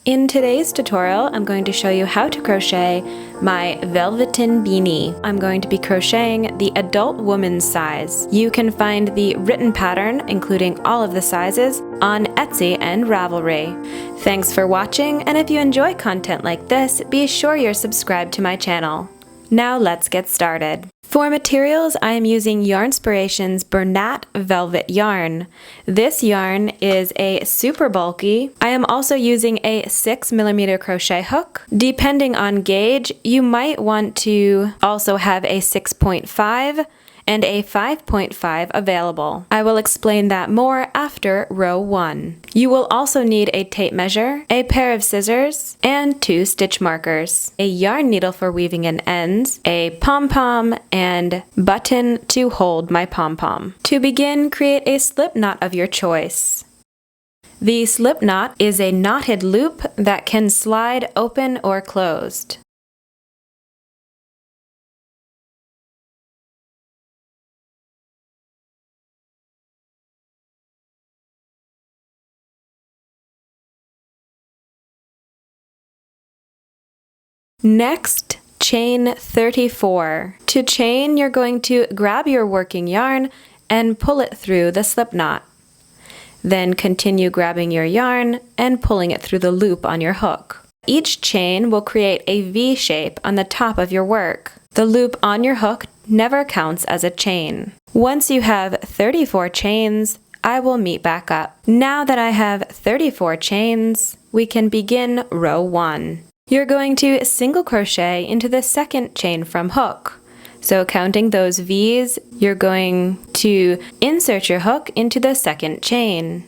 In today's tutorial, I'm going to show you how to crochet my Velveteen beanie. I'm going to be crocheting the adult woman's size. You can find the written pattern, including all of the sizes, on Etsy and Ravelry. Thanks for watching, and if you enjoy content like this, be sure you're subscribed to my channel. Now let's get started. For materials, I am using Yarnspiration's Bernat Velvet yarn. This yarn is a super bulky. I am also using a 6mm crochet hook. Depending on gauge, you might want to also have a 6.5 and a 5.5 available. I will explain that more after row 1. You will also need a tape measure, a pair of scissors, and 2 stitch markers, a yarn needle for weaving in ends, a pom-pom, and button to hold my pom-pom. To begin, create a slip knot of your choice. The slip knot is a knotted loop that can slide open or closed. Next, chain 34. To chain, you're going to grab your working yarn and pull it through the slip knot. Then continue grabbing your yarn and pulling it through the loop on your hook. Each chain will create a V shape on the top of your work. The loop on your hook never counts as a chain. Once you have 34 chains, I will meet back up. Now that I have 34 chains, we can begin row 1. You're going to single crochet into the second chain from hook. So counting those V's, you're going to insert your hook into the second chain.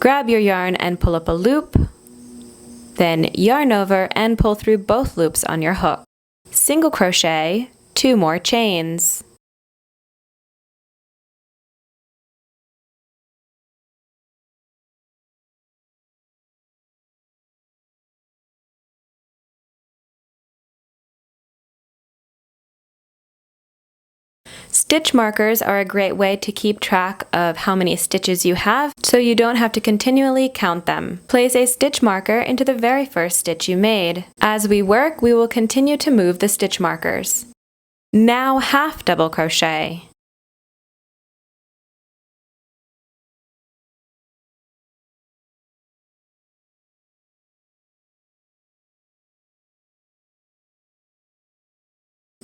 Grab your yarn and pull up a loop, then yarn over and pull through both loops on your hook. Single crochet 2 more chains. Stitch markers are a great way to keep track of how many stitches you have, so you don't have to continually count them. Place a stitch marker into the very first stitch you made. As we work, we will continue to move the stitch markers. Now half double crochet.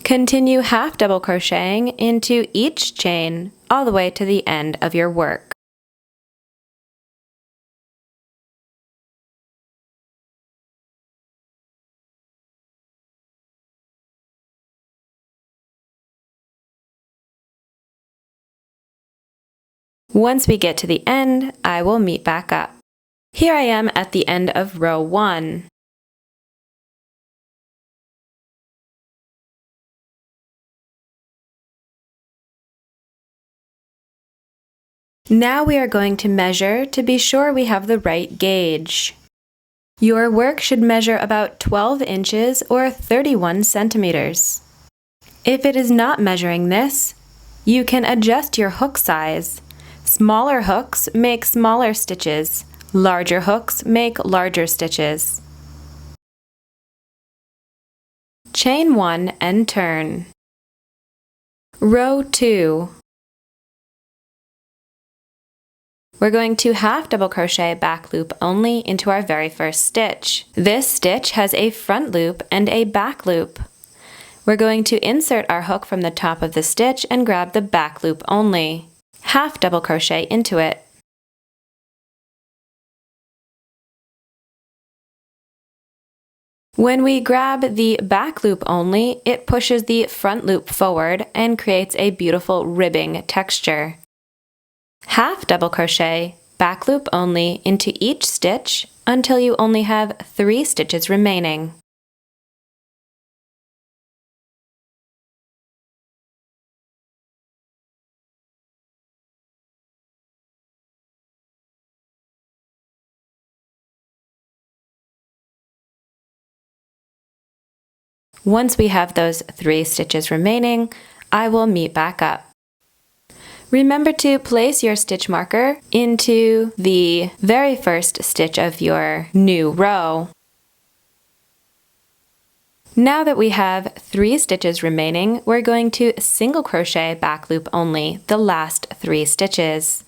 Continue half double crocheting into each chain all the way to the end of your work. Once we get to the end, I will meet back up. Here I am at the end of row 1. Now we are going to measure to be sure we have the right gauge. Your work should measure about 12 inches or 31 centimeters. If it is not measuring this, you can adjust your hook size. Smaller hooks make smaller stitches. Larger hooks make larger stitches. Chain 1 and turn. Row 2. We're going to half double crochet back loop only into our very first stitch. This stitch has a front loop and a back loop. We're going to insert our hook from the top of the stitch and grab the back loop only. Half double crochet into it. When we grab the back loop only, it pushes the front loop forward and creates a beautiful ribbing texture. Half double crochet, back loop only into each stitch until you only have 3 stitches remaining. Once we have those 3 stitches remaining, I will meet back up. Remember to place your stitch marker into the very first stitch of your new row. Now that we have 3 stitches remaining, we're going to single crochet back loop only the last 3 stitches.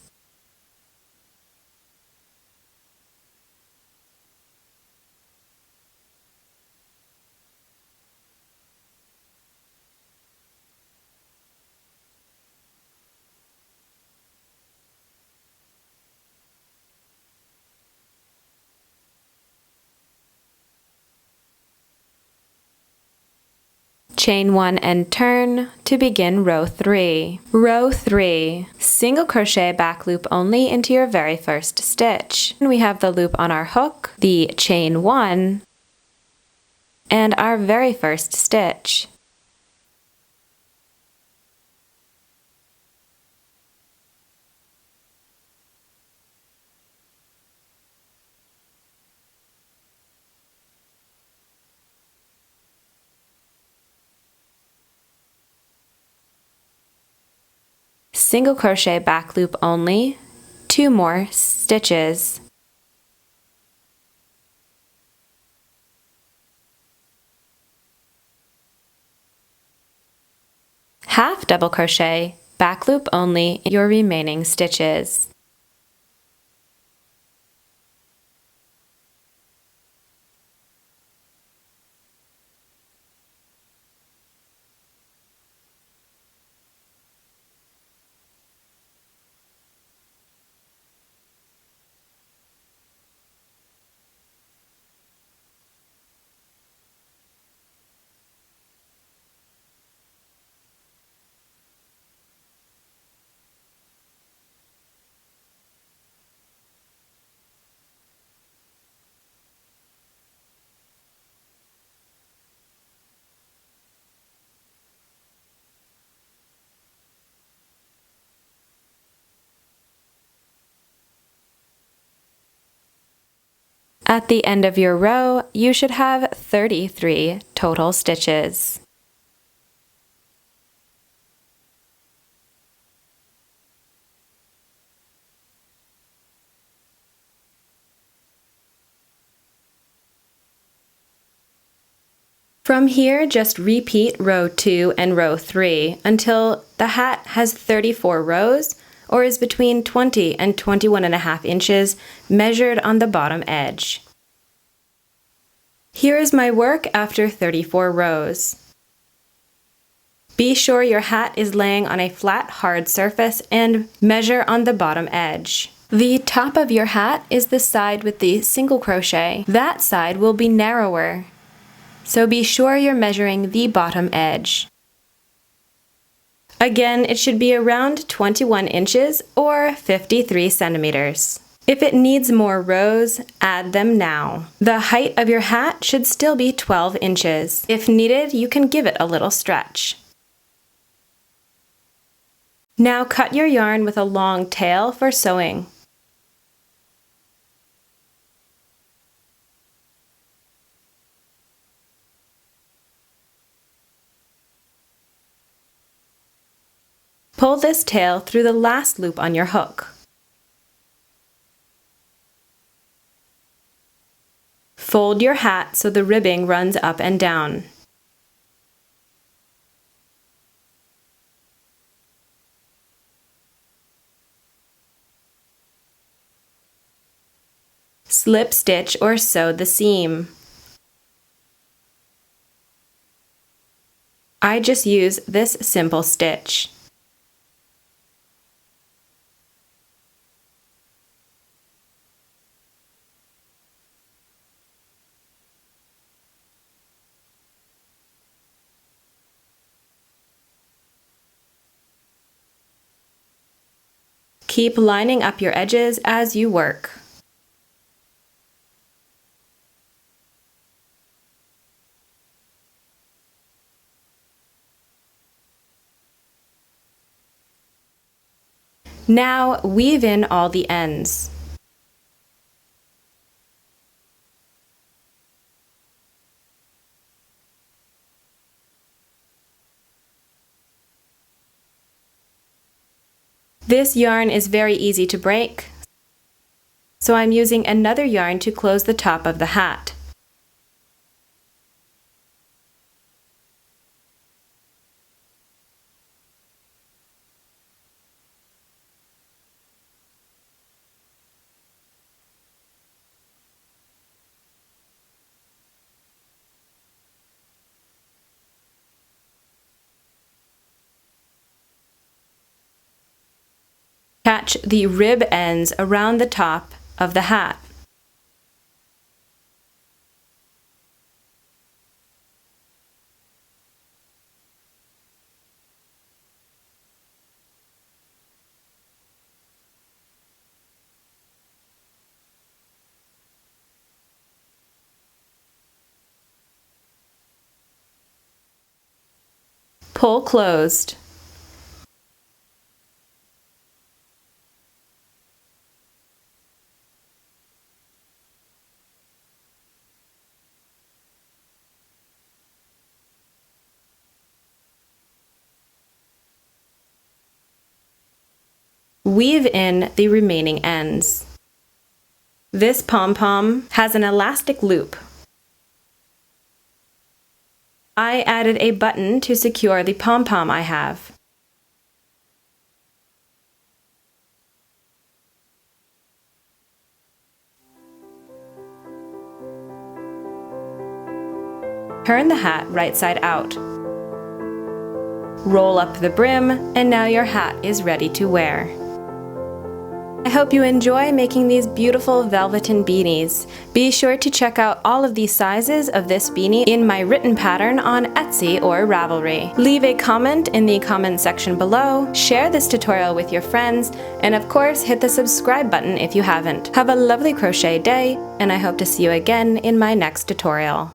Chain 1 and turn to begin row 3. Row 3, single crochet back loop only into your very first stitch. And we have the loop on our hook, the chain 1, and our very first stitch. Single crochet back loop only, 2 more stitches. Half double crochet, back loop only your remaining stitches. At the end of your row, you should have 33 total stitches. From here, just repeat row 2 and row 3 until the hat has 34 rows, or is between 20 and 21.5 inches measured on the bottom edge. Here is my work after 34 rows. Be sure your hat is laying on a flat, hard surface and measure on the bottom edge. The top of your hat is the side with the single crochet. That side will be narrower, so be sure you're measuring the bottom edge. Again, it should be around 21 inches or 53 centimeters. If it needs more rows, add them now. The height of your hat should still be 12 inches. If needed, you can give it a little stretch. Now cut your yarn with a long tail for sewing. Pull this tail through the last loop on your hook. Fold your hat so the ribbing runs up and down. Slip stitch or sew the seam. I just use this simple stitch. Keep lining up your edges as you work. Now weave in all the ends. This yarn is very easy to break, so I'm using another yarn to close the top of the hat. Catch the rib ends around the top of the hat. Pull closed. Weave in the remaining ends. This pom-pom has an elastic loop. I added a button to secure the pom-pom I have. Turn the hat right side out. Roll up the brim, and now your hat is ready to wear. I hope you enjoy making these beautiful Velveteen beanies. Be sure to check out all of the sizes of this beanie in my written pattern on Etsy or Ravelry. Leave a comment in the comment section below, share this tutorial with your friends, and of course hit the subscribe button if you haven't. Have a lovely crochet day, and I hope to see you again in my next tutorial.